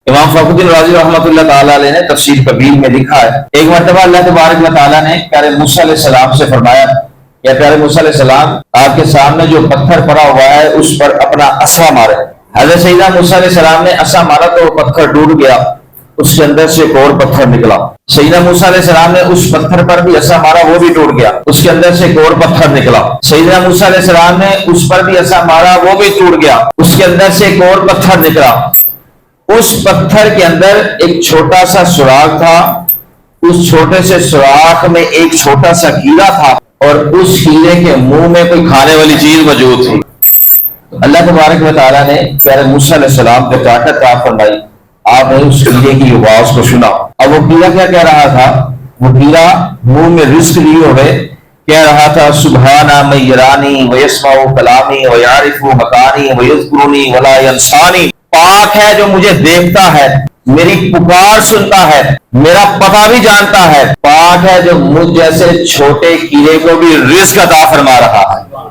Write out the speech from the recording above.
امام فخر الدین رازی رحمۃ اللہ تعالیٰ علیہ نے تفسیر کبیر میں لکھا ہے، ایک مرتبہ اللہ تبارک و تعالیٰ نے پیارے موسیٰ علیہ السلام سے فرمایا، یا پیارے موسیٰ علیہ السلام آپ کے سامنے جو پتھر پڑا ہوا ہے اس پر اپنا عصا مارے۔ حضرت سیدنا موسیٰ علیہ السلام نے عصا مارا تو وہ پتھر ٹوٹ گیا، اس کے اندر سے ایک اور پتھر نکلا۔ سیدنا موسیٰ علیہ السلام نے اس پتھر پر بھی عصا مارا، وہ بھی ٹوٹ گیا، اس کے اندر سے ایک اور پتھر نکلا۔ سیدنا موسیٰ علیہ السلام نے اس پر بھی عصا مارا، وہ بھی ٹوٹ گیا، اس کے اندر سے ایک اور پتھر نکلا۔ اس پتھر کے اندر ایک چھوٹا سا سوراخ تھا، اس چھوٹے سے سوراخ میں ایک چھوٹا سا کیڑا تھا، اور اس کیڑے کے منہ میں کوئی کھانے والی چیز موجود تھی۔ اللہ تبارک و تعالیٰ نے پیارے موسیٰ علیہ السلام کو طاقت عطا فرمائی، آپ نے اس کیڑے کی آواز کو سنا۔ اب وہ کیڑا کیا کہہ رہا تھا؟ وہ کیڑا منہ میں رزق لیے ہوئے کہہ رہا تھا، سبحان من یرانی ویسمع کلامی ویعرف مکانی ویذکرنی ولا ینسانی، پاک ہے جو مجھے دیکھتا ہے، میری پکار سنتا ہے، میرا پتہ بھی جانتا ہے، پاک ہے جو مجھ جیسے چھوٹے کیڑے کو بھی رزق عطا فرما رہا ہے۔